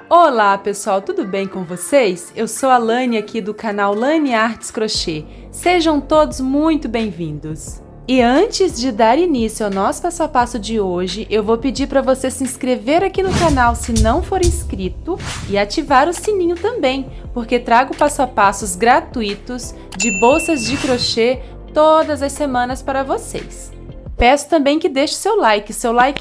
Olá pessoal, tudo bem com vocês? Eu sou a Lani aqui do canal Lani Artes Crochê. Sejam todos muito bem-vindos! E antes de dar início ao nosso passo a passo de hoje, eu vou pedir para você se inscrever aqui no canal se não for inscrito e ativar o sininho também, porque trago passo a passos gratuitos de bolsas de crochê todas as semanas para vocês. Peço também que deixe seu like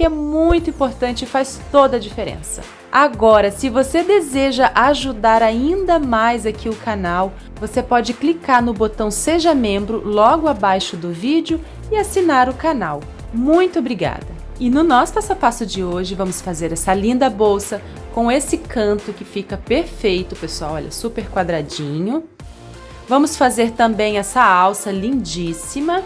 é muito importante e faz toda a diferença. Agora, se você deseja ajudar ainda mais aqui o canal, você pode clicar no botão Seja Membro logo abaixo do vídeo e assinar o canal. Muito obrigada! E no nosso passo a passo de hoje, vamos fazer essa linda bolsa com esse canto que fica perfeito, pessoal, olha, super quadradinho. Vamos fazer também essa alça lindíssima.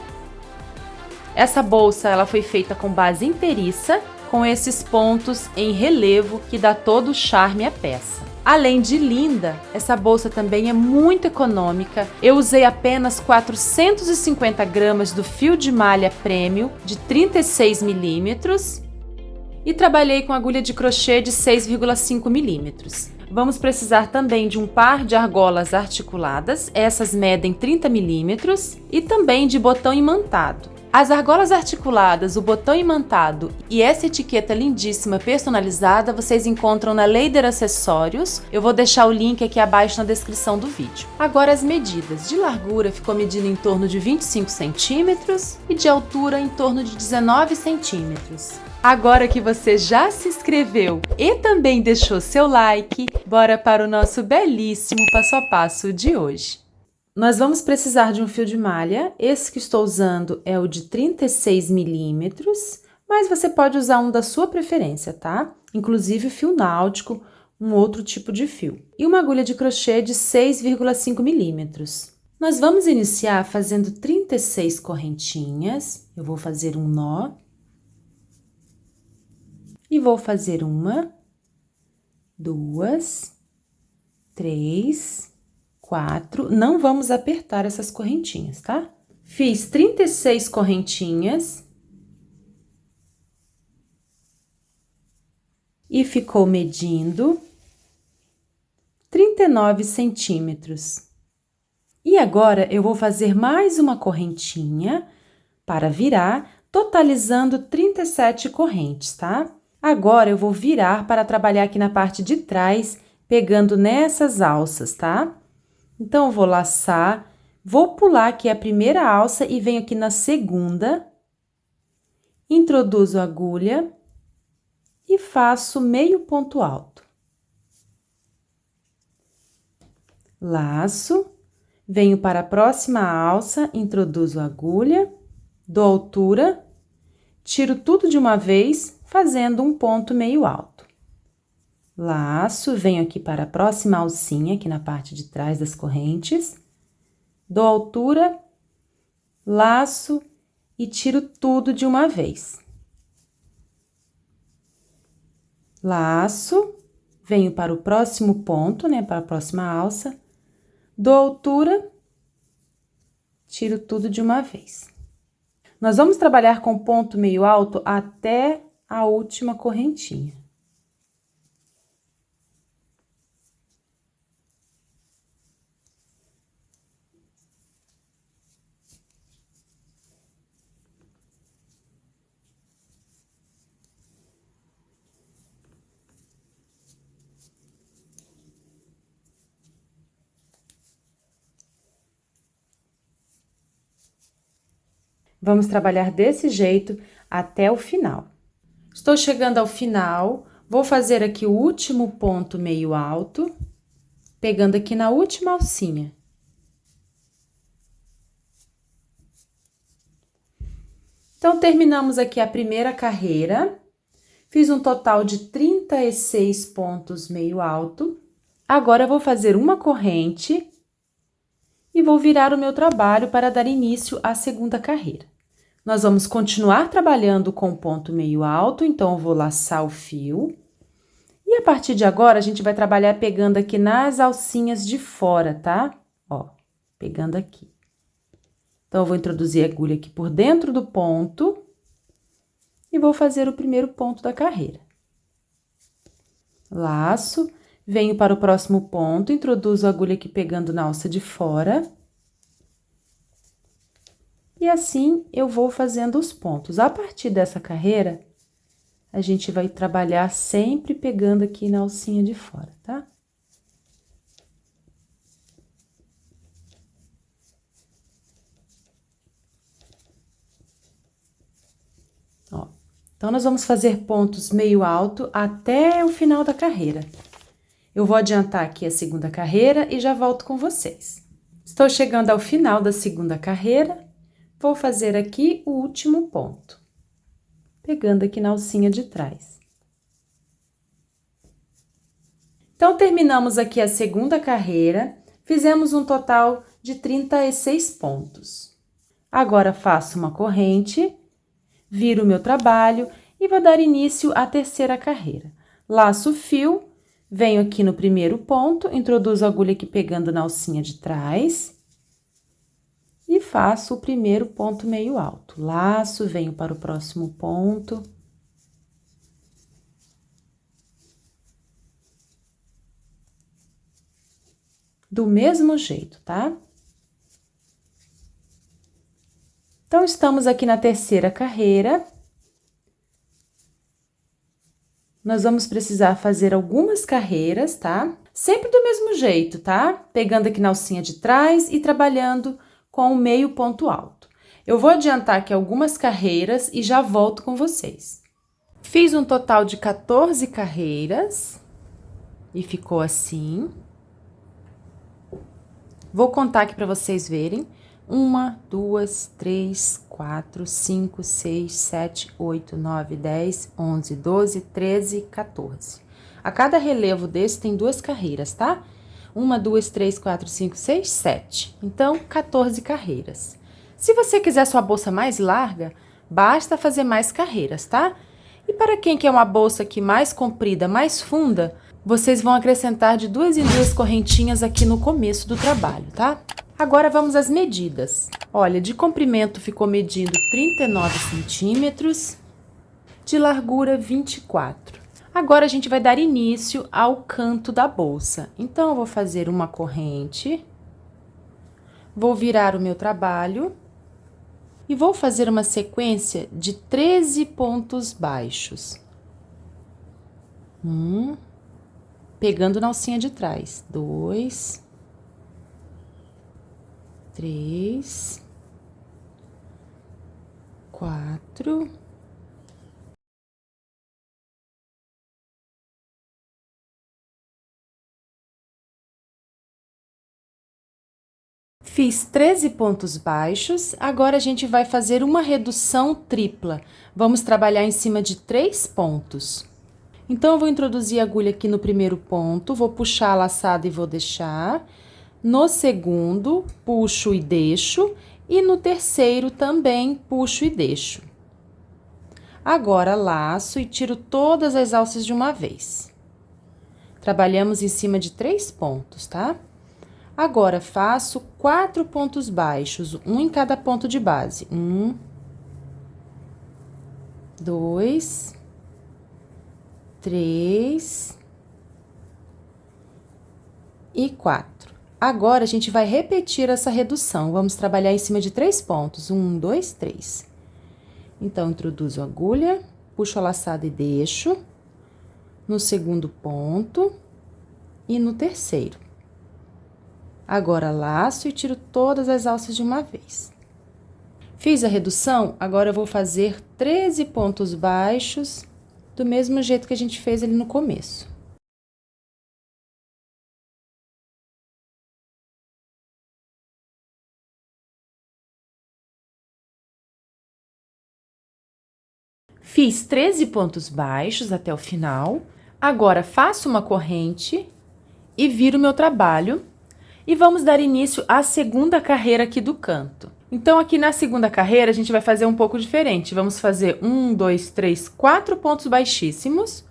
Essa bolsa ela foi feita com base inteiriça, com esses pontos em relevo que dá todo o charme à peça. Além de linda, essa bolsa também é muito econômica. Eu usei apenas 450 gramas do fio de malha Premium de 36 milímetros e trabalhei com agulha de crochê de 6,5 milímetros. Vamos precisar também de um par de argolas articuladas, essas medem 30 milímetros, e também de botão imantado. As argolas articuladas, o botão imantado e essa etiqueta lindíssima personalizada vocês encontram na Leider Acessórios. Eu vou deixar o link aqui abaixo na descrição do vídeo. Agora as medidas. De largura ficou medindo em torno de 25 centímetros e de altura em torno de 19 centímetros. Agora que você já se inscreveu e também deixou seu like, bora para o nosso belíssimo passo a passo de hoje. Nós vamos precisar de um fio de malha, esse que estou usando é o de 36 milímetros, mas você pode usar um da sua preferência, tá? Inclusive fio náutico, um outro tipo de fio. E uma agulha de crochê de 6,5 milímetros. Nós vamos iniciar fazendo 36 correntinhas, eu vou fazer um nó. E vou fazer uma, duas, três, 4, não vamos apertar essas correntinhas, tá? Fiz 36 correntinhas. E ficou medindo 39 centímetros. E agora, eu vou fazer mais uma correntinha para virar, totalizando 37 correntes, tá? Agora, eu vou virar para trabalhar aqui na parte de trás, pegando nessas alças, tá? Então, eu vou laçar, vou pular aqui a primeira alça e venho aqui na segunda, introduzo a agulha e faço meio ponto alto. Laço, venho para a próxima alça, introduzo a agulha, dou altura, tiro tudo de uma vez, fazendo um ponto meio alto. Laço, venho aqui para a próxima alcinha, aqui na parte de trás das correntes, dou altura, laço e tiro tudo de uma vez. Laço, venho para o próximo ponto, né, para a próxima alça, dou altura, tiro tudo de uma vez. Nós vamos trabalhar com ponto meio alto até a última correntinha. Vamos trabalhar desse jeito até o final. Estou chegando ao final, vou fazer aqui o último ponto meio alto, pegando aqui na última alcinha. Então, terminamos aqui a primeira carreira, fiz um total de 36 pontos meio alto. Agora, eu vou fazer uma corrente e vou virar o meu trabalho para dar início à segunda carreira. Nós vamos continuar trabalhando com ponto meio alto, então eu vou laçar o fio. E a partir de agora, a gente vai trabalhar pegando aqui nas alcinhas de fora, tá? Ó, pegando aqui. Então, eu vou introduzir a agulha aqui por dentro do ponto e vou fazer o primeiro ponto da carreira. Laço, Venho para o próximo ponto, introduzo a agulha aqui pegando na alça de fora. E assim, eu vou fazendo os pontos. A partir dessa carreira, a gente vai trabalhar sempre pegando aqui na alcinha de fora, tá? Ó, então, nós vamos fazer pontos meio alto até o final da carreira. Eu vou adiantar aqui a segunda carreira e já volto com vocês. Estou chegando ao final da segunda carreira, vou fazer aqui o último ponto, pegando aqui na alcinha de trás. Então, terminamos aqui a segunda carreira, fizemos um total de 36 pontos. Agora, faço uma corrente, viro o meu trabalho e vou dar início à terceira carreira. Laço o fio, venho aqui no primeiro ponto, introduzo a agulha aqui pegando na alcinha de trás e faço o primeiro ponto meio alto. Laço, venho para o próximo ponto. Do mesmo jeito, tá? Então, estamos aqui na terceira carreira. Nós vamos precisar fazer algumas carreiras, tá? Sempre do mesmo jeito, tá? Pegando aqui na alcinha de trás e trabalhando com o meio ponto alto. Eu vou adiantar aqui algumas carreiras e já volto com vocês. Fiz um total de 14 carreiras e ficou assim. Vou contar aqui para vocês verem. 1, 2, 3, 4, 5, 6, 7, 8, 9, 10, 11, 12, 13, 14. A cada relevo desse tem 2 carreiras, tá? 1, 2, 3, 4, 5, 6, 7. Então, 14 carreiras. Se você quiser sua bolsa mais larga, basta fazer mais carreiras, tá? E para quem quer uma bolsa aqui mais comprida, mais funda, vocês vão acrescentar de 2 em 2 correntinhas aqui no começo do trabalho, tá? Agora, vamos às medidas. Olha, de comprimento ficou medindo 39 centímetros, de largura 24. Agora, a gente vai dar início ao canto da bolsa. Então, eu vou fazer uma corrente, vou virar o meu trabalho e vou fazer uma sequência de 13 pontos baixos. Pegando na alcinha de trás. 2, 3, 4. Fiz 13 pontos baixos, agora a gente vai fazer uma redução tripla. Vamos trabalhar em cima de 3 pontos. Então, eu vou introduzir a agulha aqui no primeiro ponto, vou puxar a laçada e vou deixar. No segundo, puxo e deixo. E no terceiro também puxo e deixo. Agora, laço e tiro todas as alças de uma vez. Trabalhamos em cima de 3 pontos, tá? Agora, faço 4 pontos baixos, um em cada ponto de base. 1, 2, 3 e 4. Agora, a gente vai repetir essa redução. Vamos trabalhar em cima de 3 pontos. 1, 2, 3. Então, introduzo a agulha, puxo a laçada e deixo. No segundo ponto e no terceiro. Agora, laço e tiro todas as alças de uma vez. Fiz a redução, agora eu vou fazer 13 pontos baixos, do mesmo jeito que a gente fez ali no começo. Fiz 13 pontos baixos até o final. Agora, faço uma corrente e viro meu trabalho. E vamos dar início à segunda carreira aqui do canto. Então, aqui na segunda carreira, a gente vai fazer um pouco diferente. Vamos fazer 1, 2, 3, 4 pontos baixíssimos.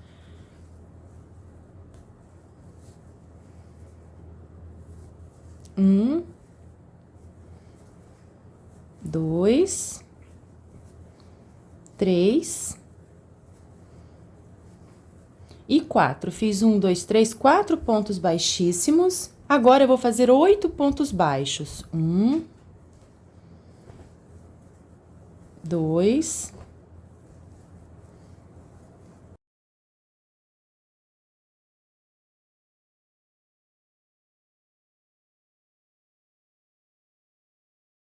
Um, 2, 3 e 4. Fiz 1, 2, 3, 4 pontos baixíssimos. Agora, eu vou fazer 8 pontos baixos. 1, 2,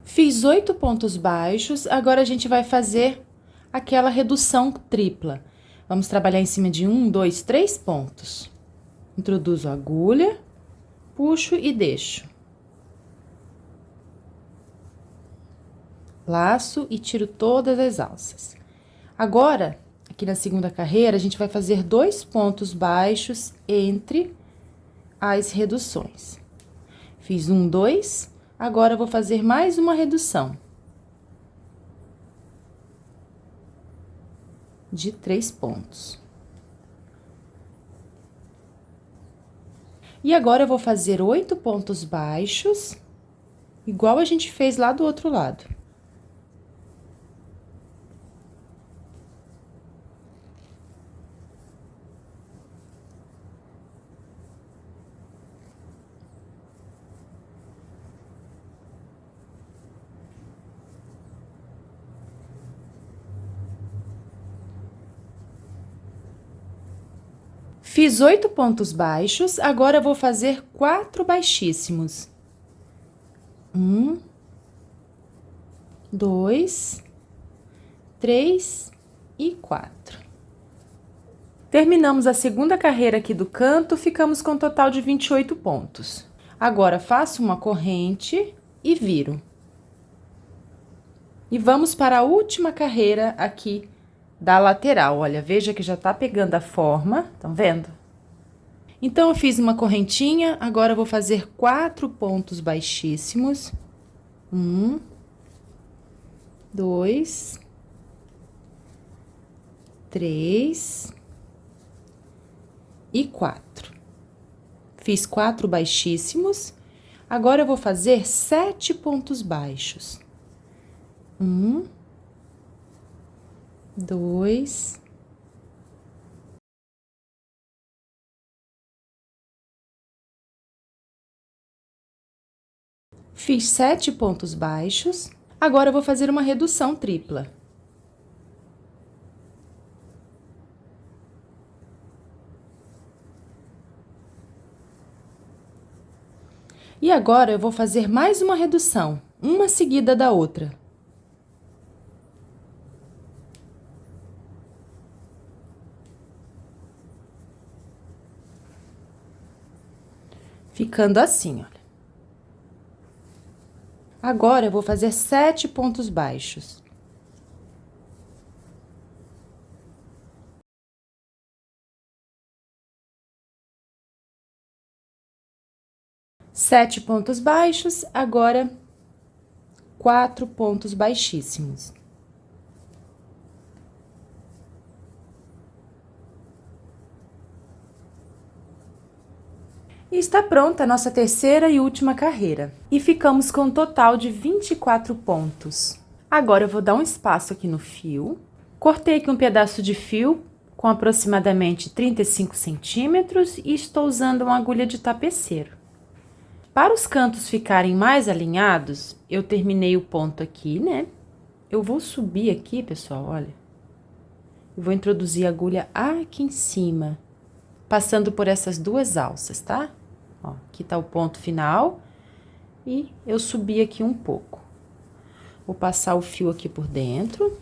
fiz 8 pontos baixos, agora a gente vai fazer aquela redução tripla. Vamos trabalhar em cima de 1, 2, 3 pontos. Introduzo a agulha, puxo e deixo. Laço e tiro todas as alças. Agora, aqui na segunda carreira, a gente vai fazer 2 pontos baixos entre as reduções. Fiz 1, 2, agora eu vou fazer mais uma redução. De 3 pontos. E agora, eu vou fazer 8 pontos baixos, igual a gente fez lá do outro lado. Fiz 8 pontos baixos, agora eu vou fazer 4 baixíssimos. 1, 2, 3 e 4. Terminamos a segunda carreira aqui do canto, ficamos com um total de 28 pontos. Agora, faço uma corrente e viro. E vamos para a última carreira aqui da lateral. Olha, veja que já tá pegando a forma, estão vendo? Então, eu fiz uma correntinha, agora eu vou fazer 4 pontos baixíssimos. 1, 2, 3 e 4. Fiz 4 baixíssimos, agora eu vou fazer 7 pontos baixos. 1, 2, fiz 7 pontos baixos, agora eu vou fazer uma redução tripla. E agora, eu vou fazer mais uma redução, uma seguida da outra. Ficando assim, olha. Agora, eu vou fazer 7 pontos baixos. Sete pontos baixos, agora 4 pontos baixíssimos. E está pronta a nossa terceira e última carreira. E ficamos com um total de 24 pontos. Agora, eu vou dar um espaço aqui no fio. Cortei aqui um pedaço de fio com aproximadamente 35 centímetros e estou usando uma agulha de tapeceiro. Para os cantos ficarem mais alinhados, eu terminei o ponto aqui, né? Eu vou subir aqui, pessoal, olha. Eu vou introduzir a agulha aqui em cima, passando por essas duas alças, tá? Ó, aqui tá o ponto final e eu subi aqui um pouco. Vou passar o fio aqui por dentro.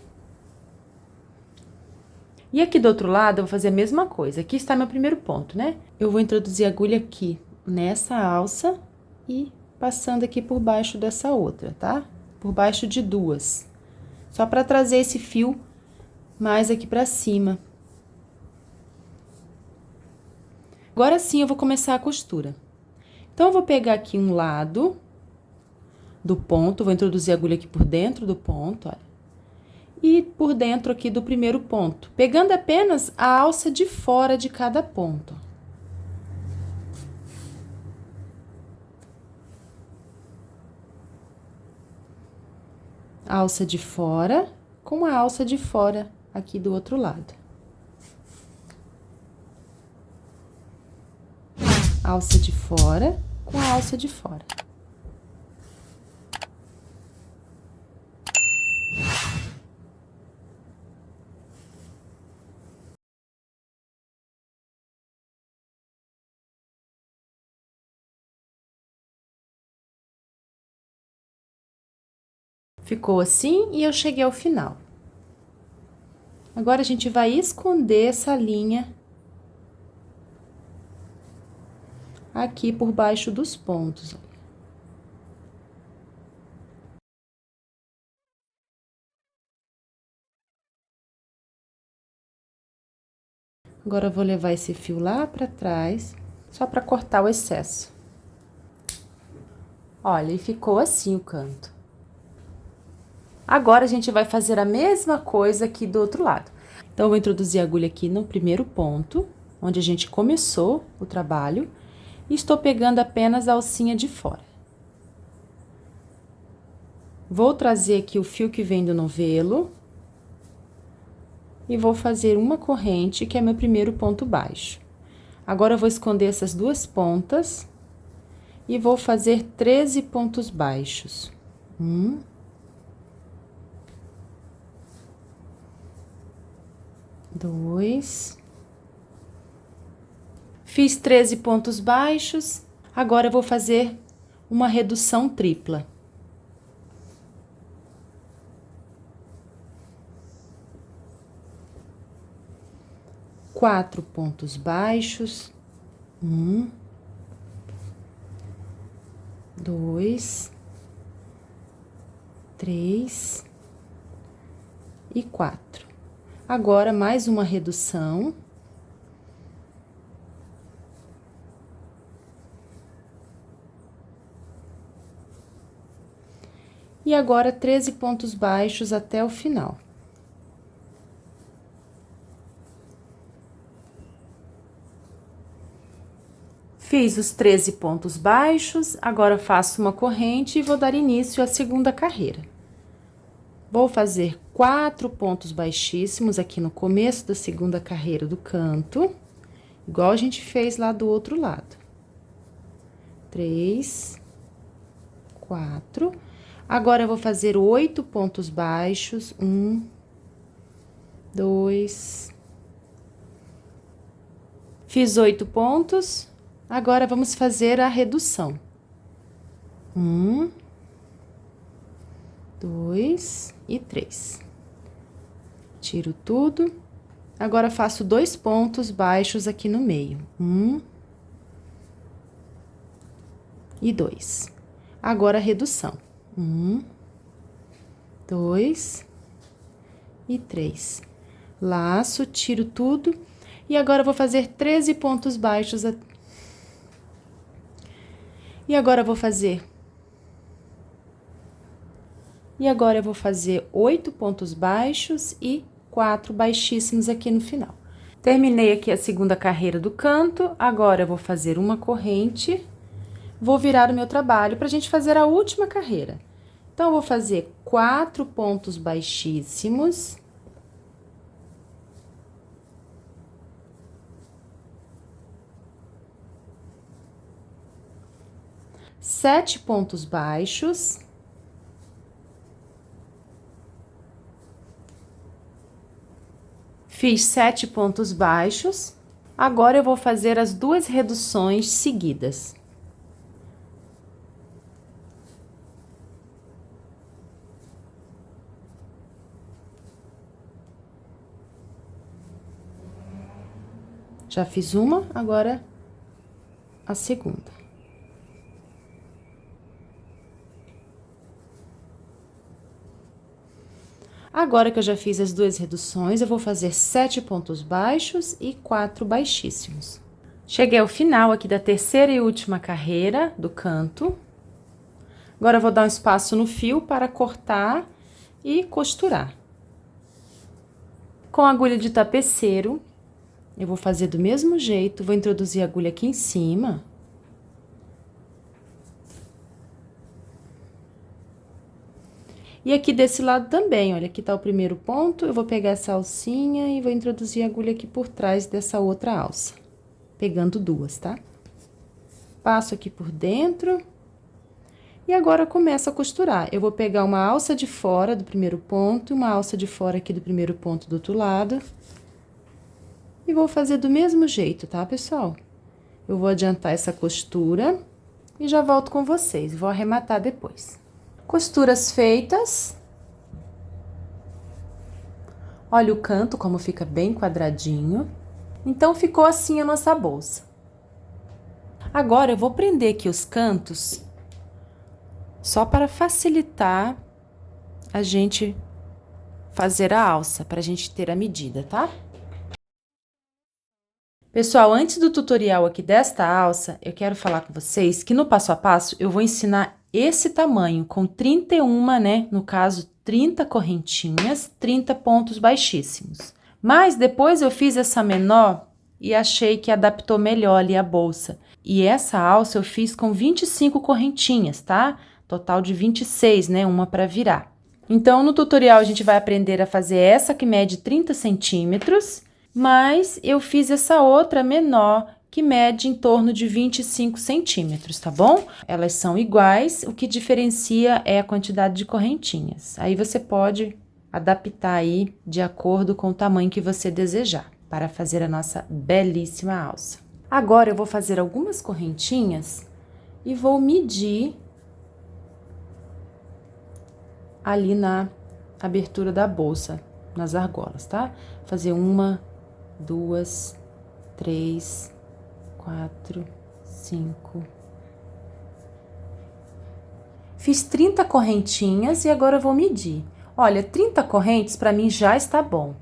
E aqui do outro lado, eu vou fazer a mesma coisa. Aqui está meu primeiro ponto, né? Eu vou introduzir a agulha aqui nessa alça e passando aqui por baixo dessa outra, tá? Por baixo de duas. Só para trazer esse fio mais aqui pra cima. Agora sim, eu vou começar a costura. Então, eu vou pegar aqui um lado do ponto, vou introduzir a agulha aqui por dentro do ponto, olha. E por dentro aqui do primeiro ponto, pegando apenas a alça de fora de cada ponto. Alça de fora com a alça de fora aqui do outro lado. alça de fora com a alça de fora. Ficou assim e eu cheguei ao final. Agora, a gente vai esconder essa linha aqui por baixo dos pontos. Agora, eu vou levar esse fio lá pra trás, só pra cortar o excesso. Olha, e ficou assim o canto. Agora, a gente vai fazer a mesma coisa aqui do outro lado. Então, eu vou introduzir a agulha aqui no primeiro ponto, onde a gente começou o trabalho, e estou pegando apenas a alcinha de fora. Vou trazer aqui o fio que vem do novelo e vou fazer uma corrente, que é meu primeiro ponto baixo. Agora, eu vou esconder essas duas pontas e vou fazer 13 pontos baixos. 2. Fiz 13 pontos baixos. Agora, eu vou fazer uma redução tripla. Quatro pontos baixos. 2, 3 e 4. Agora, mais uma redução. E agora, 13 pontos baixos até o final. Fiz os 13 pontos baixos, agora faço uma corrente e vou dar início à segunda carreira. Vou fazer 4 pontos baixíssimos aqui no começo da segunda carreira do canto, igual a gente fez lá do outro lado. 3, 4. Agora, eu vou fazer 8 pontos baixos. 1, 2. Fiz 8 pontos. Agora, vamos fazer a redução. 1, 2 e 3. Tiro tudo. Agora, faço 2 pontos baixos aqui no meio. 1 e 2. Agora, a redução. 1, 2 e 3. Laço, tiro tudo. E agora, eu vou fazer 13 pontos baixos. E agora, eu vou fazer 8 pontos baixos e 4 baixíssimos aqui no final. Terminei aqui a segunda carreira do canto, agora eu vou fazer uma corrente, vou virar o meu trabalho pra gente fazer a última carreira. Então, eu vou fazer 4 pontos baixíssimos. Sete pontos baixos. Fiz 7 pontos baixos. Agora, eu vou fazer as 2 reduções seguidas. Já fiz uma, agora a segunda. Agora que eu já fiz as 2 reduções, eu vou fazer 7 pontos baixos e 4 baixíssimos. Cheguei ao final aqui da terceira e última carreira do canto. Agora, eu vou dar um espaço no fio para cortar e costurar. Com a agulha de tapeceiro, eu vou fazer do mesmo jeito, vou introduzir a agulha aqui em cima. E aqui desse lado também, olha, aqui tá o primeiro ponto, eu vou pegar essa alcinha e vou introduzir a agulha aqui por trás dessa outra alça, pegando duas, tá? Passo aqui por dentro. E agora começo a costurar. Eu vou pegar uma alça de fora do primeiro ponto, uma alça de fora aqui do primeiro ponto do outro lado. E vou fazer do mesmo jeito, tá, pessoal? Eu vou adiantar essa costura e já volto com vocês. Vou arrematar depois. Costuras feitas. Olha o canto como fica bem quadradinho. Então, ficou assim a nossa bolsa. Agora, eu vou prender aqui os cantos, só para facilitar a gente fazer a alça, para a gente ter a medida, tá? Pessoal, antes do tutorial aqui desta alça, eu quero falar com vocês que no passo a passo eu vou ensinar esse tamanho, com 31, né? No caso, 30 correntinhas, 30 pontos baixíssimos. Mas depois eu fiz essa menor e achei que adaptou melhor ali a bolsa. E essa alça eu fiz com 25 correntinhas, tá? Total de 26, né? Uma para virar. Então, no tutorial a gente vai aprender a fazer essa que mede 30 centímetros, mas eu fiz essa outra menor que mede em torno de 25 centímetros, tá bom? Elas são iguais, o que diferencia é a quantidade de correntinhas. Aí você pode adaptar aí de acordo com o tamanho que você desejar, para fazer a nossa belíssima alça. Agora, eu vou fazer algumas correntinhas e vou medir ali na abertura da bolsa, nas argolas, tá? Fazer 1, 2, 3, 4, 5. Fiz 30 correntinhas e agora eu vou medir. Olha, 30 correntes para mim já está bom.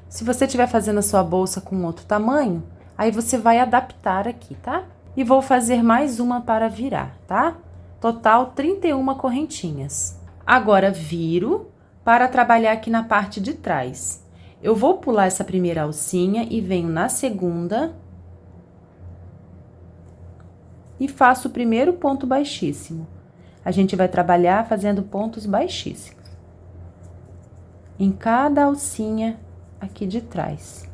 Se você estiver fazendo a sua bolsa com outro tamanho, aí você vai adaptar aqui, tá? E vou fazer mais uma para virar, tá? Total 31 correntinhas. Agora, viro para trabalhar aqui na parte de trás. Eu vou pular essa primeira alcinha e venho na segunda e faço o primeiro ponto baixíssimo. A gente vai trabalhar fazendo pontos baixíssimos em cada alcinha aqui de trás.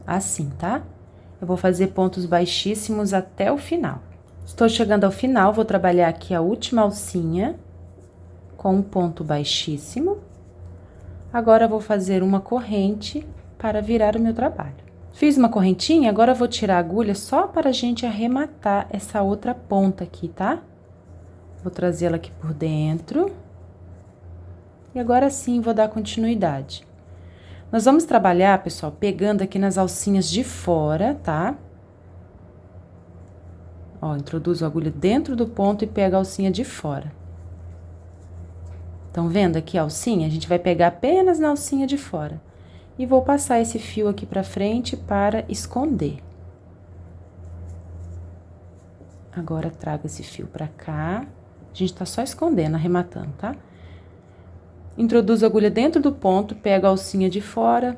Assim, tá? Eu vou fazer pontos baixíssimos até o final. Estou chegando ao final, vou trabalhar aqui a última alcinha com um ponto baixíssimo. Agora, vou fazer uma corrente para virar o meu trabalho. Fiz uma correntinha, agora eu vou tirar a agulha só para a gente arrematar essa outra ponta aqui, tá? Vou trazê-la aqui por dentro. E agora sim, vou dar continuidade. Nós vamos trabalhar, pessoal, pegando aqui nas alcinhas de fora, tá? Ó, introduzo a agulha dentro do ponto e pego a alcinha de fora. Estão vendo aqui a alcinha? A gente vai pegar apenas na alcinha de fora. E vou passar esse fio aqui pra frente para esconder. Agora, trago esse fio pra cá. A gente tá só escondendo, arrematando, tá? Introduzo a agulha dentro do ponto, pego a alcinha de fora.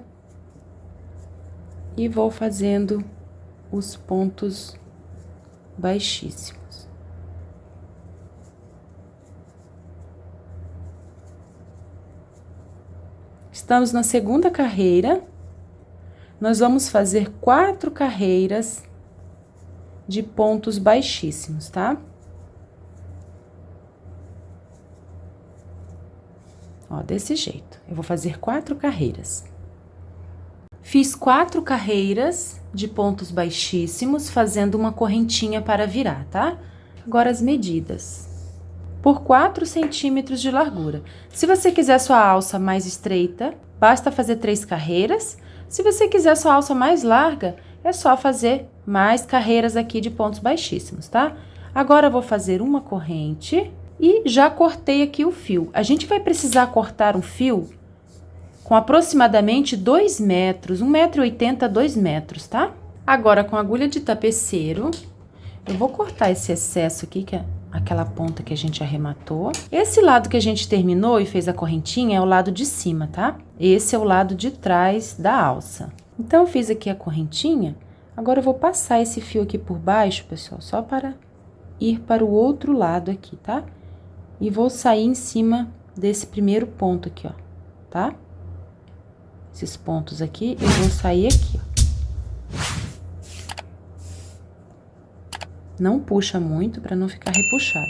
E vou fazendo os pontos baixíssimos. Estamos na segunda carreira. Nós vamos fazer 4 carreiras de pontos baixíssimos, tá? Ó, desse jeito. Eu vou fazer 4 carreiras. Fiz 4 carreiras de pontos baixíssimos, fazendo uma correntinha para virar, tá? Agora, as medidas. Por 4 centímetros de largura. Se você quiser sua alça mais estreita, basta fazer 3 carreiras. Se você quiser sua alça mais larga, é só fazer mais carreiras aqui de pontos baixíssimos, tá? Agora, eu vou fazer uma corrente e já cortei aqui o fio. A gente vai precisar cortar um fio com aproximadamente 2 metros, 1,80 m a 2 metros, tá? Agora, com a agulha de tapeceiro, eu vou cortar esse excesso aqui, que é aquela ponta que a gente arrematou. Esse lado que a gente terminou e fez a correntinha é o lado de cima, tá? Esse é o lado de trás da alça. Então, eu fiz aqui a correntinha. Agora, eu vou passar esse fio aqui por baixo, pessoal, só para ir para o outro lado aqui, tá? E vou sair em cima desse primeiro ponto aqui, ó, tá? esses pontos aqui, eu vou sair aqui, ó. Não puxa muito para não ficar repuxado.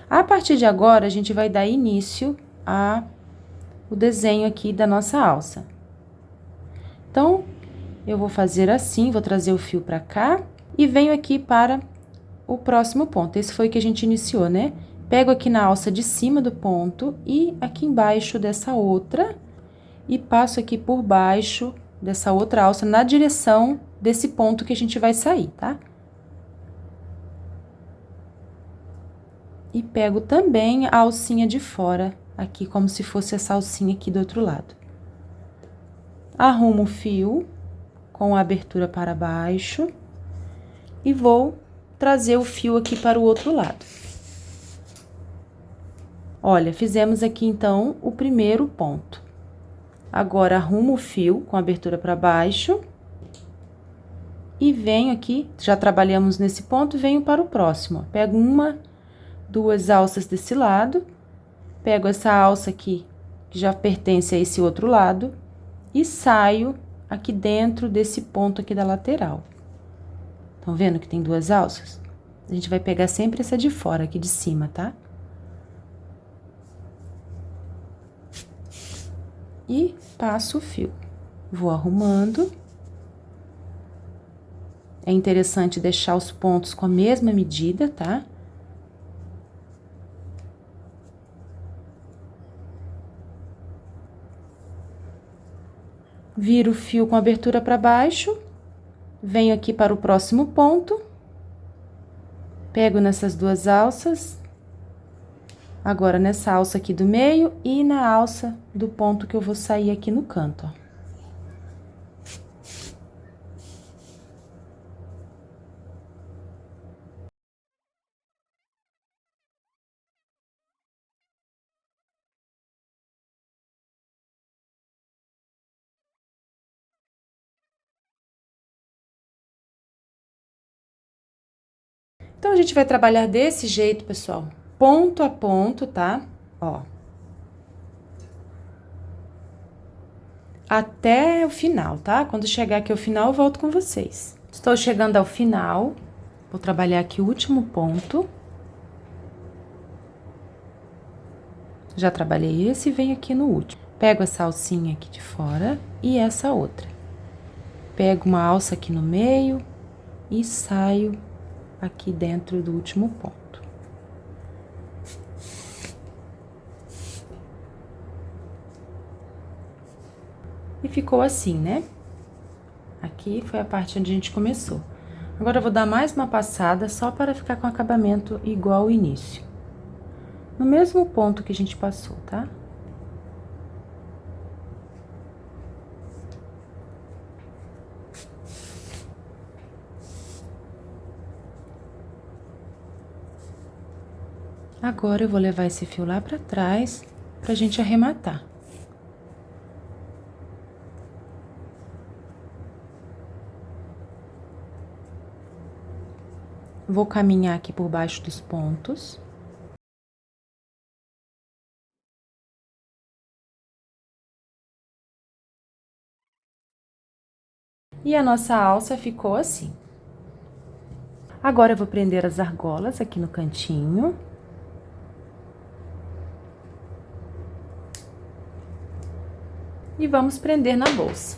A partir de agora, a gente vai dar início o desenho aqui da nossa alça. Então, eu vou fazer assim, vou trazer o fio para cá e venho aqui para o próximo ponto. Esse foi o que a gente iniciou, né? Pego aqui na alça de cima do ponto e aqui embaixo dessa outra e passo aqui por baixo dessa outra alça na direção desse ponto que a gente vai sair, tá? E pego também a alcinha de fora, aqui como se fosse essa alcinha aqui do outro lado. Arrumo o fio com a abertura para baixo e vou trazer o fio aqui para o outro lado. Olha, fizemos aqui então o primeiro ponto. Agora, arrumo o fio com a abertura para baixo e venho aqui, já trabalhamos nesse ponto, venho para o próximo. Pego duas alças desse lado, pego essa alça aqui, que já pertence a esse outro lado, e saio aqui dentro desse ponto aqui da lateral. Estão vendo que tem duas alças? A gente vai pegar sempre essa de fora, aqui de cima, tá? E passo o fio. Vou arrumando. É interessante deixar os pontos com a mesma medida, tá? Viro o fio com a abertura para baixo, venho aqui para o próximo ponto, pego nessas duas alças, agora nessa alça aqui do meio e na alça do ponto que eu vou sair aqui no canto, ó. Então, a gente vai trabalhar desse jeito, pessoal, ponto a ponto, tá? Ó. Até o final, tá? Quando chegar aqui ao final, eu volto com vocês. Estou chegando ao final, vou trabalhar aqui o último ponto. Já trabalhei esse e venho aqui no último. Pego essa alcinha aqui de fora e essa outra. Pego uma alça aqui no meio e saio aqui dentro do último ponto. E ficou assim, né? Aqui foi a parte onde a gente começou. Agora, eu vou dar mais uma passada só para ficar com acabamento igual ao início. No mesmo ponto que a gente passou, tá? Agora, eu vou levar esse fio lá pra trás, pra gente arrematar. Vou caminhar aqui por baixo dos pontos. E a nossa alça ficou assim. Agora, eu vou prender as argolas aqui no cantinho. E vamos prender na bolsa.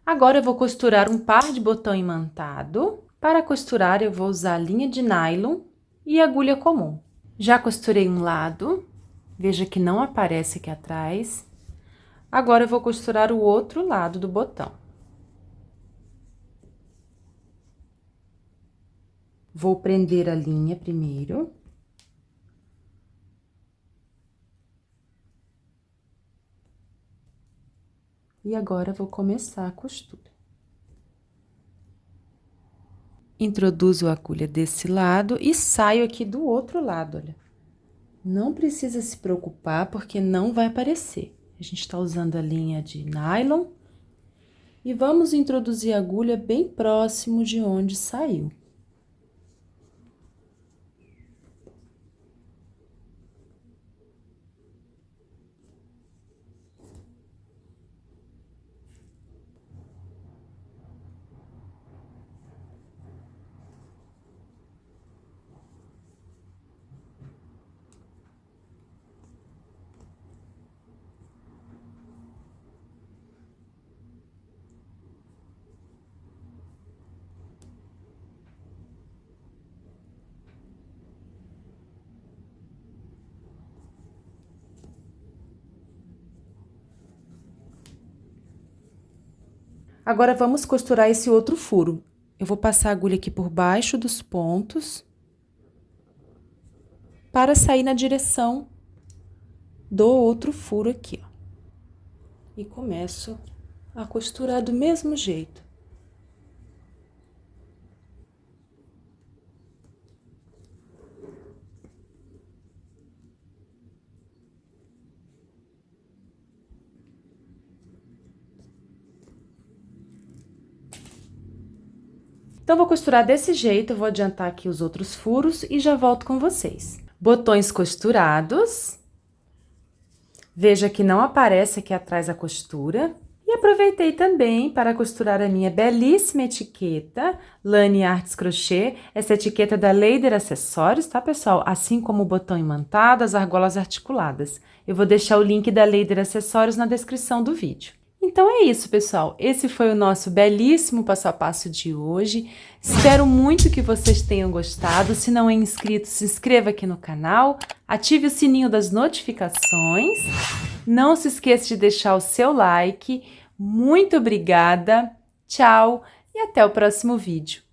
Agora, eu vou costurar um par de botão imantado. Para costurar, eu vou usar linha de nylon e agulha comum. Já costurei um lado, veja que não aparece aqui atrás. Agora, eu vou costurar o outro lado do botão. Vou prender a linha primeiro. E agora, vou começar a costura. Introduzo a agulha desse lado e saio aqui do outro lado, olha. Não precisa se preocupar porque não vai aparecer. A gente está usando a linha de nylon e vamos introduzir a agulha bem próximo de onde saiu. Agora, vamos costurar esse outro furo. Eu vou passar a agulha aqui por baixo dos pontos para sair na direção do outro furo aqui, ó. E começo a costurar do mesmo jeito. Então, vou costurar desse jeito, eu vou adiantar aqui os outros furos e já volto com vocês. Botões costurados. Veja que não aparece aqui atrás a costura. E aproveitei também para costurar a minha belíssima etiqueta Lani Artes Crochê. Essa etiqueta é da Leider Acessórios, tá, pessoal? Assim como o botão imantado, as argolas articuladas. Eu vou deixar o link da Leider Acessórios na descrição do vídeo. Então é isso, pessoal. Esse foi o nosso belíssimo passo a passo de hoje. Espero muito que vocês tenham gostado. Se não é inscrito, se inscreva aqui no canal, ative o sininho das notificações. Não se esqueça de deixar o seu like. Muito obrigada, tchau e até o próximo vídeo.